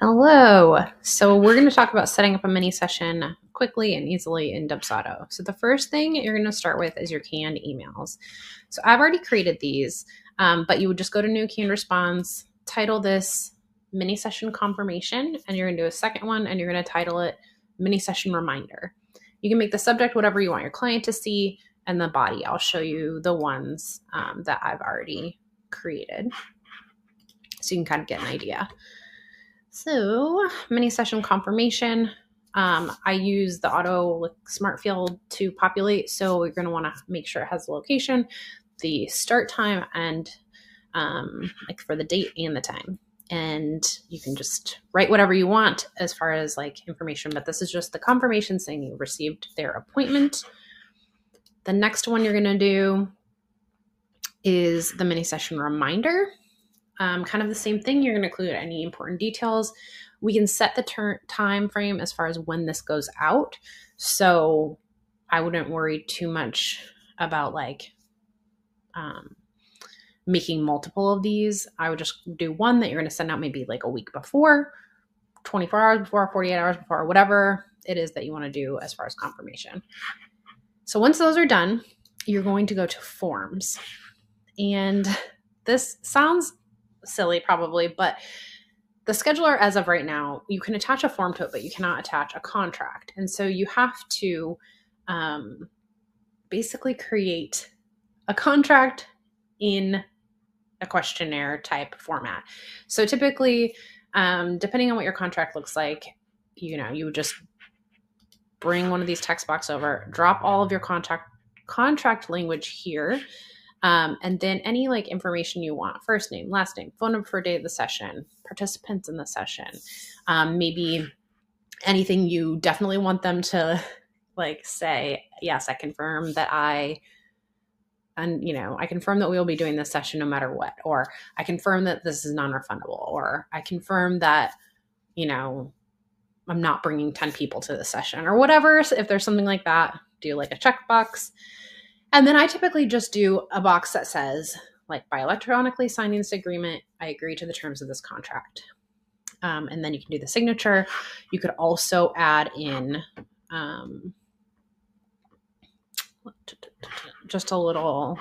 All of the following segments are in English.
Hello. So we're going to talk about setting up a mini session quickly and easily in Dubsado. So the first thing you're going to start with is your canned emails. So I've already created these, but you would just go to new canned response, title this mini session confirmation, and you're going to do a second one and you're going to title it mini session reminder. You can make the subject whatever you want your client to see, and the body, I'll show you the ones that I've already created so you can kind of get an idea. So mini session confirmation, I use the auto smart field to populate. So you're going to want to make sure it has the location, the start time, and like for the date and the time. And you can just write whatever you want as far as like information, but this is just the confirmation saying you received their appointment. The next one you're going to do is the mini session reminder. Kind of the same thing. You're going to include any important details. We can set the time frame as far as when this goes out. So I wouldn't worry too much about like making multiple of these. I would just do one that you're going to send out maybe like a week before, 24 hours before, 48 hours before, whatever it is that you want to do as far as confirmation. So once those are done, you're going to go to forms. And this sounds silly probably, but the scheduler as of right now, you can attach a form to it, but you cannot attach a contract. And so you have to basically create a contract in a questionnaire type format. So typically, depending on what your contract looks like, you would just bring one of these text boxes over, drop all of your contract language here. And then any like information you want, first name, last name, phone number for day of the session, participants in the session, maybe anything you definitely want them to like say, yes, I confirm that I confirm that we will be doing this session no matter what, or I confirm that this is non-refundable, or I confirm that, I'm not bringing 10 people to the session or whatever. If there's something like that, do like a checkbox. And then I typically just do a box that says, like, by electronically signing this agreement, I agree to the terms of this contract. And then you can do the signature. You could also add in just a little,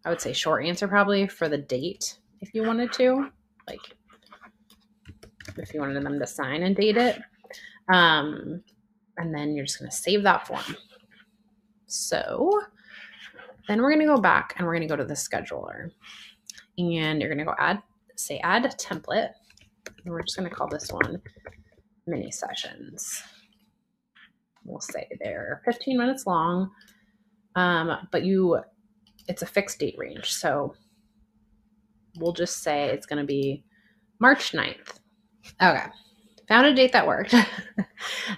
I would say short answer probably for the date if you wanted to, like if you wanted them to sign and date it. And then you're just going to save that form. So then we're going to go back and we're going to go to the scheduler, and you're going to go add template. And we're just going to call this one mini sessions. We'll say they're 15 minutes long, but it's a fixed date range. So we'll just say it's going to be March 9th. Okay. Found a date that worked.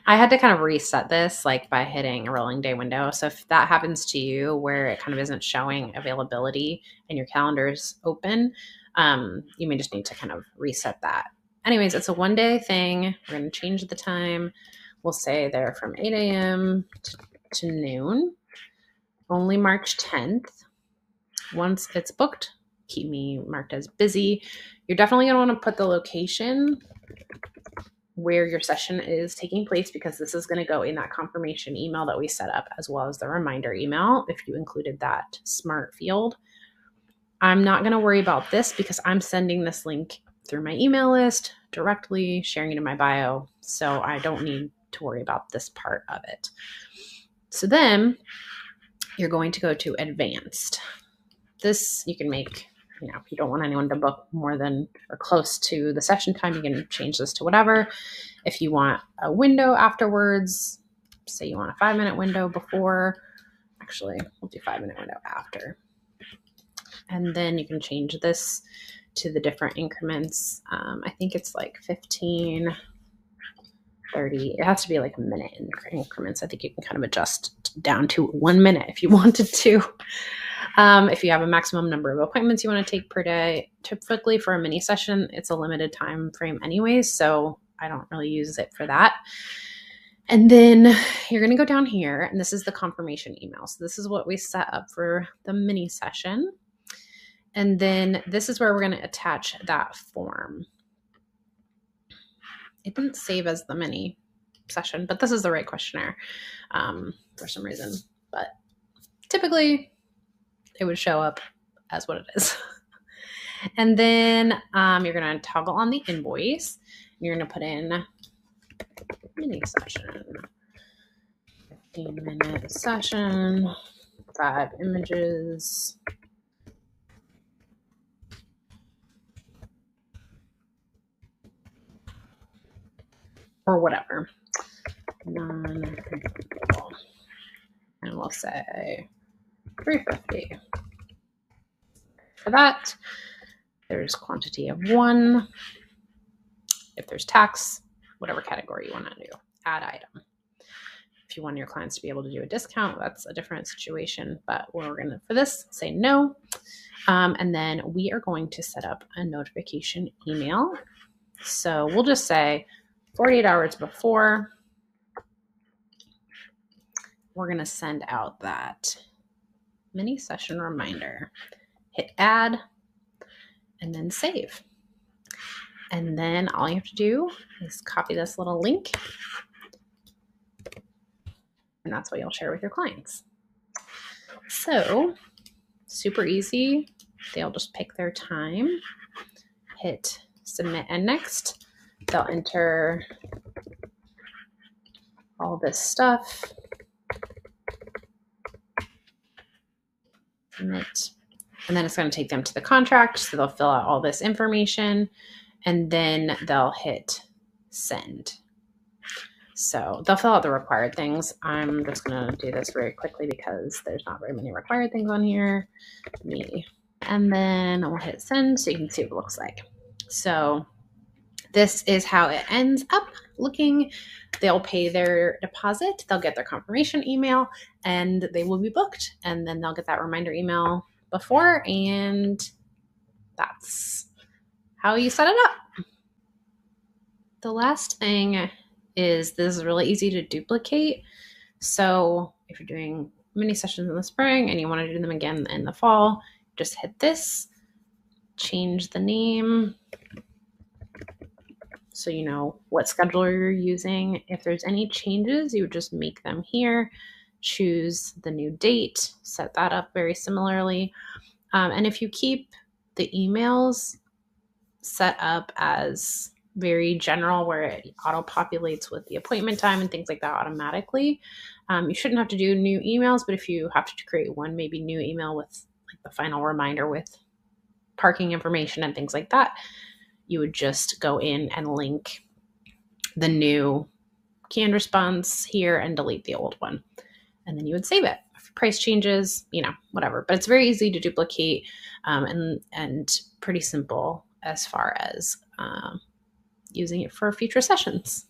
I had to kind of reset this like by hitting a rolling day window. So if that happens to you where it kind of isn't showing availability and your calendar is open, you may just need to kind of reset that. Anyways, it's a 1 day thing. We're going to change the time. We'll say they're from 8 a.m. to noon, only March 10th. Once it's booked, keep me marked as busy. You're definitely going to want to put the location where your session is taking place, because this is going to go in that confirmation email that we set up, as well as the reminder email if you included that smart field. I'm not going to worry about this because I'm sending this link through my email list directly, sharing it in my bio, so I don't need to worry about this part of it. So then you're going to go to advanced. This you can make, if you don't want anyone to book more than or close to the session time, you can change this to whatever. If you want a window afterwards, say you want a 5-minute window before, actually we'll do 5-minute window after. And then you can change this to the different increments. I think it's like 15, 30. It has to be like a minute increments. I think you can kind of adjust down to 1 minute if you wanted to. If you have a maximum number of appointments you want to take per day, typically for a mini session, it's a limited time frame anyways, so I don't really use it for that. And then you're going to go down here, and this is the confirmation email. So this is what we set up for the mini session. And then this is where we're going to attach that form. it didn't save as the mini session, but this is the right questionnaire for some reason. But typically it would show up as what it is. And then you're going to toggle on the invoice. You're going to put in mini session, 15-minute session, 5 images. Or whatever. Non-refundable. And we'll say $3.50. For that, there's quantity of 1. If there's tax, whatever category you want to do, add item. If you want your clients to be able to do a discount, that's a different situation, but we're going to, for this, say no. And then we are going to set up a notification email. So we'll just say 48 hours before, we're going to send out that mini session reminder. Hit add and then save. And then all you have to do is copy this little link, and that's what you'll share with your clients. So super easy. They'll just pick their time, hit submit and next. They'll enter all this stuff, submit, and then it's going to take them to the contract. So they'll fill out all this information and then they'll hit send. So they'll fill out the required things. I'm just going to do this very quickly because there's not very many required things on here. And then we'll hit send so you can see what it looks like. So this is how it ends up looking. They'll pay their deposit, they'll get their confirmation email, and they will be booked. And then they'll get that reminder email before, and that's how you set it up. The last thing is this is really easy to duplicate. So if you're doing mini sessions in the spring and you want to do them again in the fall, just hit this, change the name, so you know what scheduler you're using. If there's any changes, you would just make them here, choose the new date, set that up very similarly. And if you keep the emails set up as very general, where it auto-populates with the appointment time and things like that automatically, you shouldn't have to do new emails, but if you have to create one, maybe new email with like the final reminder with parking information and things like that, you would just go in and link the new canned response here and delete the old one. And then you would save it. If price changes, you know, whatever. But it's very easy to duplicate and pretty simple as far as using it for future sessions.